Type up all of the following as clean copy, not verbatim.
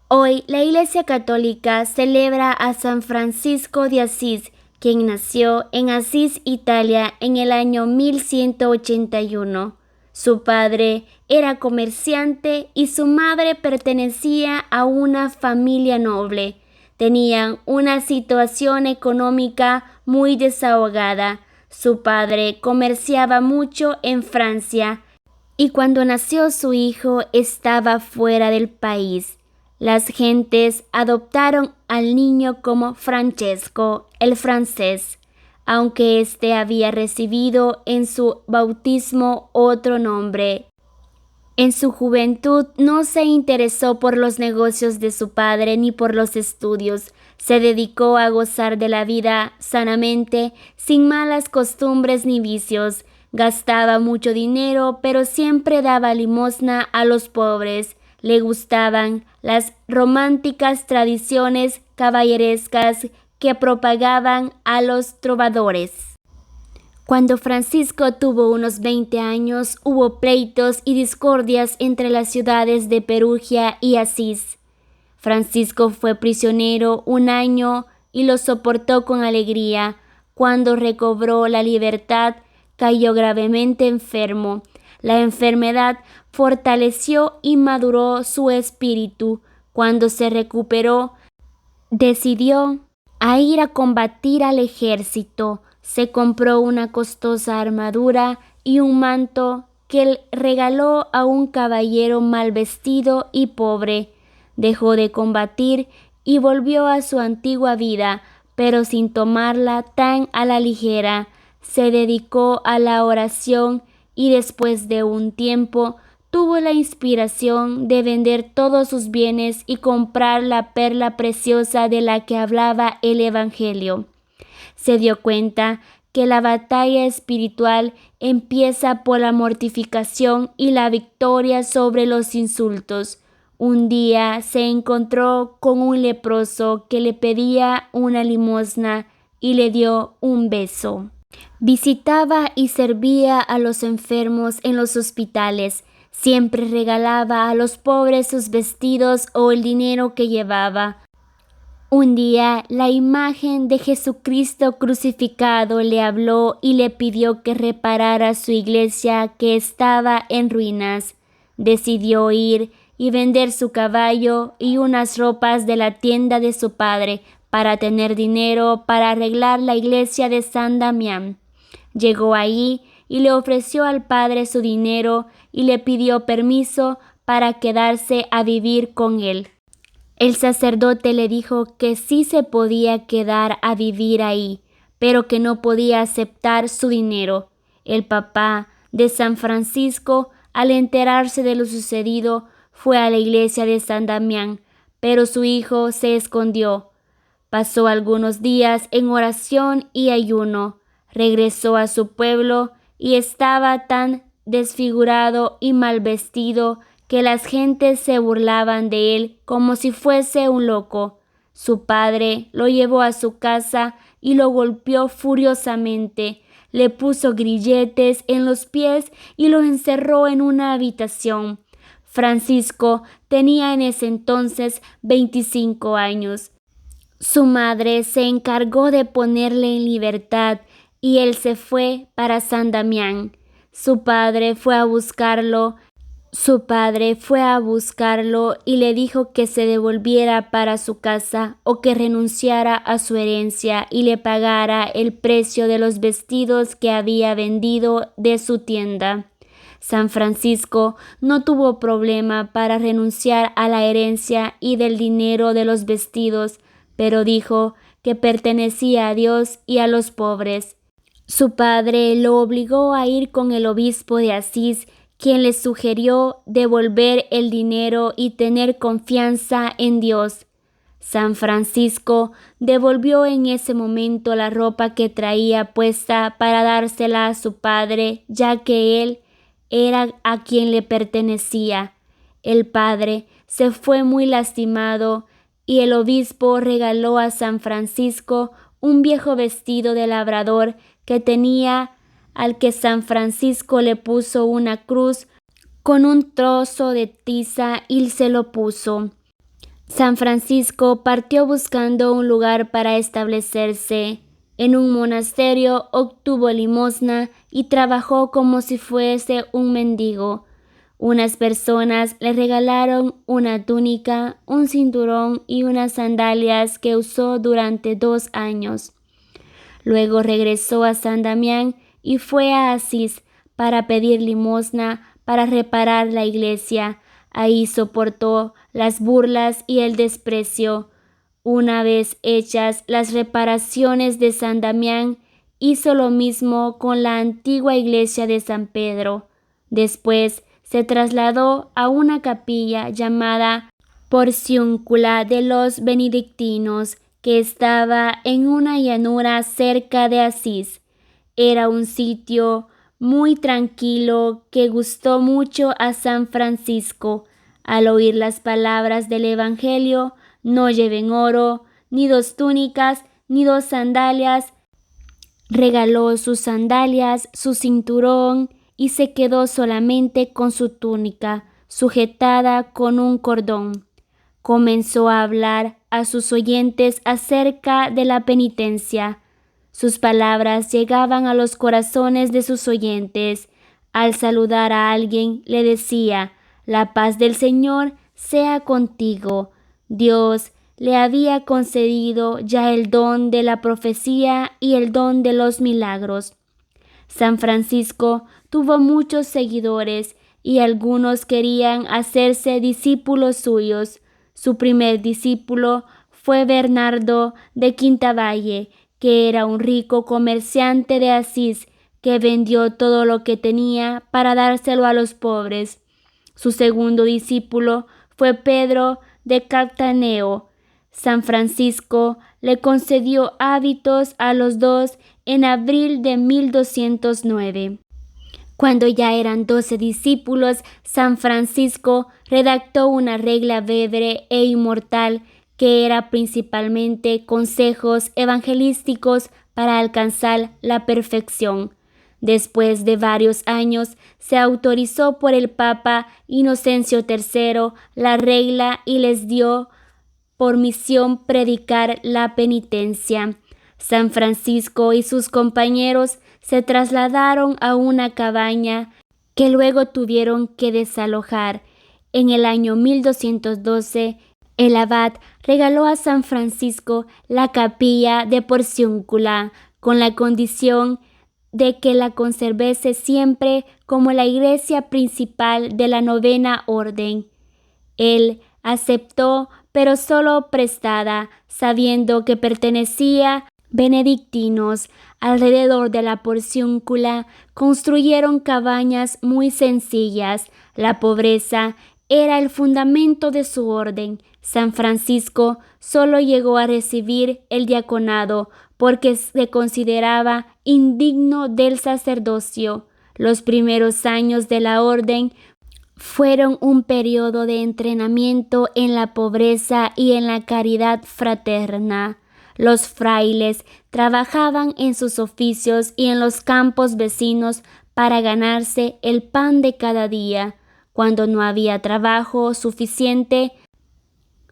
Hoy la Iglesia Católica celebra a San Francisco de Asís, quien nació en Asís, Italia, en el año 1181. Su padre era comerciante y su madre pertenecía a una familia noble. Tenían una situación económica muy desahogada. Su padre comerciaba mucho en Francia y cuando nació su hijo estaba fuera del país. Las gentes adoptaron al niño como Francesco, el francés, aunque éste había recibido en su bautismo otro nombre. En su juventud no se interesó por los negocios de su padre ni por los estudios. Se dedicó a gozar de la vida sanamente, sin malas costumbres ni vicios. Gastaba mucho dinero, pero siempre daba limosna a los pobres. Le gustaban las románticas tradiciones caballerescas que propagaban a los trovadores. Cuando Francisco tuvo unos 20 años, hubo pleitos y discordias entre las ciudades de Perugia y Asís. Francisco fue prisionero un año y lo soportó con alegría. Cuando recobró la libertad, cayó gravemente enfermo. La enfermedad fortaleció y maduró su espíritu. Cuando se recuperó, decidió ir a combatir al ejército. Se compró una costosa armadura y un manto que regaló a un caballero mal vestido y pobre. Dejó de combatir y volvió a su antigua vida, pero sin tomarla tan a la ligera. Se dedicó a la oración y después de un tiempo tuvo la inspiración de vender todos sus bienes y comprar la perla preciosa de la que hablaba el Evangelio. Se dio cuenta que la batalla espiritual empieza por la mortificación y la victoria sobre los insultos. Un día se encontró con un leproso que le pedía una limosna y le dio un beso. Visitaba y servía a los enfermos en los hospitales. Siempre regalaba a los pobres sus vestidos o el dinero que llevaba. Un día la imagen de Jesucristo crucificado le habló y le pidió que reparara su iglesia que estaba en ruinas. Decidió ir y vender su caballo y unas ropas de la tienda de su padre para tener dinero para arreglar la iglesia de San Damián. Llegó allí y le ofreció al padre su dinero y le pidió permiso para quedarse a vivir con él. El sacerdote le dijo que sí se podía quedar a vivir ahí, pero que no podía aceptar su dinero. El papá de San Francisco, al enterarse de lo sucedido, fue a la iglesia de San Damián, pero su hijo se escondió. Pasó algunos días en oración y ayuno. Regresó a su pueblo y estaba tan desfigurado y mal vestido que las gentes se burlaban de él como si fuese un loco. Su padre lo llevó a su casa y lo golpeó furiosamente. Le puso grilletes en los pies y lo encerró en una habitación. Francisco tenía en ese entonces 25 años. Su madre se encargó de ponerle en libertad y él se fue para San Damián. Su padre fue a buscarlo y le dijo que se devolviera para su casa o que renunciara a su herencia y le pagara el precio de los vestidos que había vendido de su tienda. San Francisco no tuvo problema para renunciar a la herencia y del dinero de los vestidos, pero dijo que pertenecía a Dios y a los pobres. Su padre lo obligó a ir con el obispo de Asís, quien le sugirió devolver el dinero y tener confianza en Dios. San Francisco devolvió en ese momento la ropa que traía puesta para dársela a su padre, ya que él era a quien le pertenecía. El padre se fue muy lastimado y el obispo regaló a San Francisco un viejo vestido de labrador que tenía, al que San Francisco le puso una cruz con un trozo de tiza y se lo puso. San Francisco partió buscando un lugar para establecerse. En un monasterio obtuvo limosna y trabajó como si fuese un mendigo. Unas personas le regalaron una túnica, un cinturón y unas sandalias que usó durante 2 años. Luego regresó a San Damián y fue a Asís para pedir limosna para reparar la iglesia. Ahí soportó las burlas y el desprecio. Una vez hechas las reparaciones de San Damián, hizo lo mismo con la antigua iglesia de San Pedro. Después se trasladó a una capilla llamada Porciúncula de los Benedictinos, que estaba en una llanura cerca de Asís. Era un sitio muy tranquilo que gustó mucho a San Francisco. Al oír las palabras del Evangelio, no lleven oro, ni 2 túnicas, ni 2 sandalias, regaló sus sandalias, su cinturón, y se quedó solamente con su túnica, sujetada con un cordón. Comenzó a hablar a sus oyentes acerca de la penitencia. Sus palabras llegaban a los corazones de sus oyentes. Al saludar a alguien, le decía: «La paz del Señor sea contigo». Dios le había concedido ya el don de la profecía y el don de los milagros. San Francisco tuvo muchos seguidores y algunos querían hacerse discípulos suyos. Su primer discípulo fue Bernardo de Quintavalle, que era un rico comerciante de Asís que vendió todo lo que tenía para dárselo a los pobres. Su segundo discípulo fue Pedro de Cattaneo. San Francisco le concedió hábitos a los dos en abril de 1209. Cuando ya eran 12 discípulos, San Francisco redactó una regla breve e inmortal que era principalmente consejos evangelísticos para alcanzar la perfección. Después de varios años, se autorizó por el Papa Inocencio III la regla y les dio por misión predicar la penitencia. San Francisco y sus compañeros se trasladaron a una cabaña que luego tuvieron que desalojar. En el año 1212, el abad regaló a San Francisco la capilla de Porciúncula con la condición de que la conservase siempre como la iglesia principal de la novena orden. Él aceptó, pero solo prestada, sabiendo que pertenecía benedictinos. Alrededor de la Porciúncula construyeron cabañas muy sencillas. La pobreza era el fundamento de su orden. San Francisco solo llegó a recibir el diaconado porque se consideraba indigno del sacerdocio. Los primeros años de la orden fueron un periodo de entrenamiento en la pobreza y en la caridad fraterna. Los frailes trabajaban en sus oficios y en los campos vecinos para ganarse el pan de cada día. Cuando no había trabajo suficiente,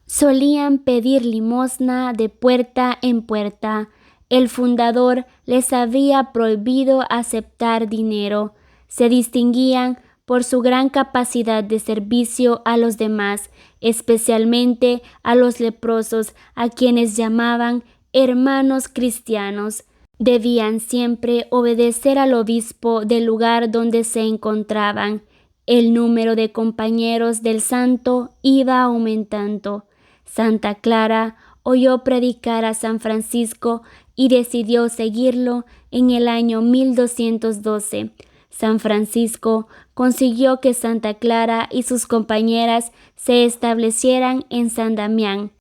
solían pedir limosna de puerta en puerta. El fundador les había prohibido aceptar dinero. Se distinguían por su gran capacidad de servicio a los demás, especialmente a los leprosos, a quienes llamaban hermanos cristianos. Debían siempre obedecer al obispo del lugar donde se encontraban. El número de compañeros del santo iba aumentando. Santa Clara oyó predicar a San Francisco y decidió seguirlo en el año 1212. San Francisco consiguió que Santa Clara y sus compañeras se establecieran en San Damián.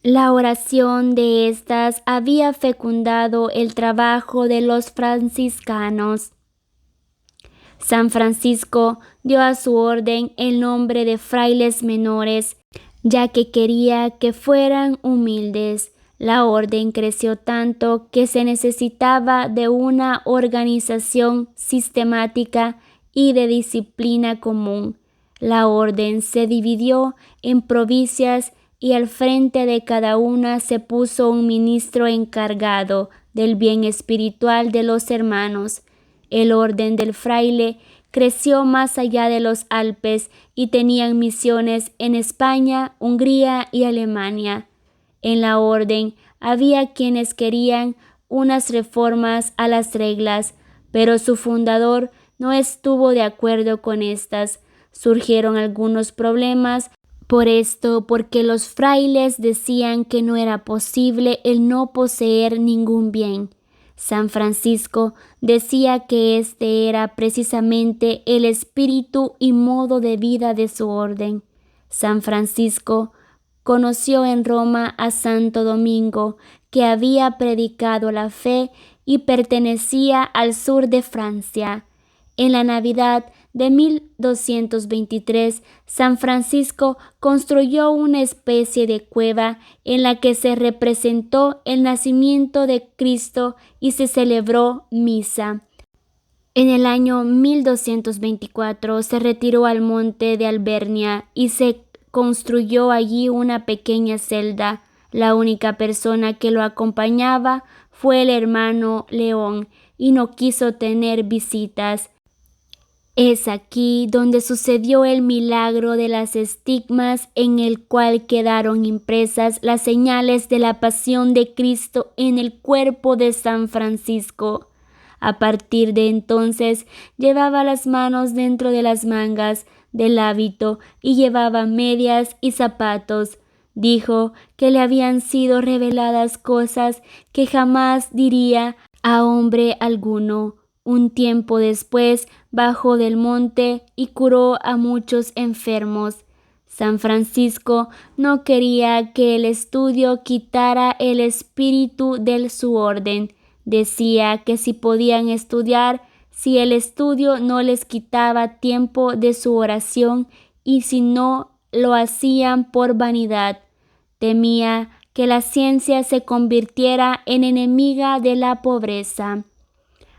La oración de estas había fecundado el trabajo de los franciscanos. San Francisco dio a su orden el nombre de frailes menores, ya que quería que fueran humildes. La orden creció tanto que se necesitaba de una organización sistemática y de disciplina común. La orden se dividió en provincias y al frente de cada una se puso un ministro encargado del bien espiritual de los hermanos. El orden del fraile creció más allá de los Alpes y tenían misiones en España, Hungría y Alemania. En la orden había quienes querían unas reformas a las reglas, pero su fundador no estuvo de acuerdo con estas. Surgieron algunos problemas por esto, porque los frailes decían que no era posible el no poseer ningún bien. San Francisco decía que este era precisamente el espíritu y modo de vida de su orden. San Francisco conoció en Roma a Santo Domingo, que había predicado la fe y pertenecía al sur de Francia. En la Navidad de 1223, San Francisco construyó una especie de cueva en la que se representó el nacimiento de Cristo y se celebró misa. En el año 1224 se retiró al monte de Albernia y se construyó allí una pequeña celda. La única persona que lo acompañaba fue el hermano León y no quiso tener visitas. Es aquí donde sucedió el milagro de las estigmas, en el cual quedaron impresas las señales de la pasión de Cristo en el cuerpo de San Francisco. A partir de entonces llevaba las manos dentro de las mangas del hábito y llevaba medias y zapatos. Dijo que le habían sido reveladas cosas que jamás diría a hombre alguno. Un tiempo después bajó del monte y curó a muchos enfermos. San Francisco no quería que el estudio quitara el espíritu de su orden. Decía que si podían estudiar, si el estudio no les quitaba tiempo de su oración y si no lo hacían por vanidad. Temía que la ciencia se convirtiera en enemiga de la pobreza.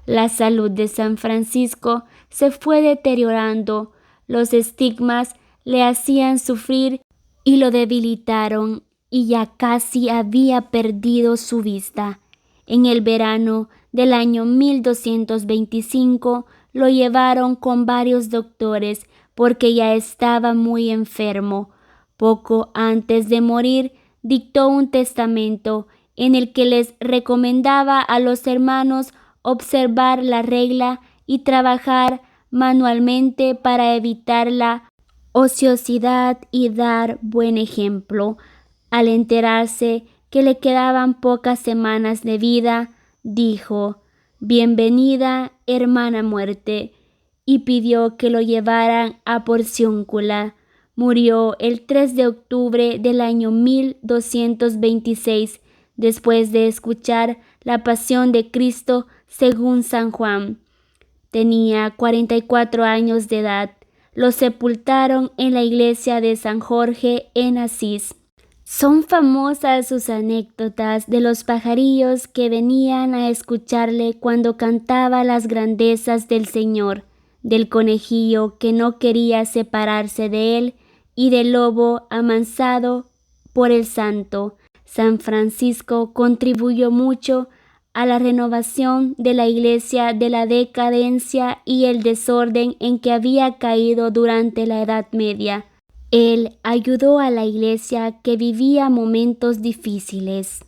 La salud de San Francisco se fue deteriorando, los estigmas le hacían sufrir y lo debilitaron, y ya casi había perdido su vista. En el verano del año 1225 lo llevaron con varios doctores porque ya estaba muy enfermo. Poco antes de morir, dictó un testamento en el que les recomendaba a los hermanos observar la regla y trabajar manualmente para evitar la ociosidad y dar buen ejemplo. Al enterarse que le quedaban pocas semanas de vida, dijo: «Bienvenida, hermana muerte», y pidió que lo llevaran a Porciúncula. Murió el 3 de octubre del año 1226, después de escuchar la pasión de Cristo según San Juan. Tenía 44 años de edad. Lo sepultaron en la iglesia de San Jorge en Asís. Son famosas sus anécdotas de los pajarillos que venían a escucharle cuando cantaba las grandezas del Señor, del conejillo que no quería separarse de él y del lobo amansado por el santo. San Francisco contribuyó mucho a la renovación de la iglesia de la decadencia y el desorden en que había caído durante la Edad Media. Él ayudó a la iglesia que vivía momentos difíciles.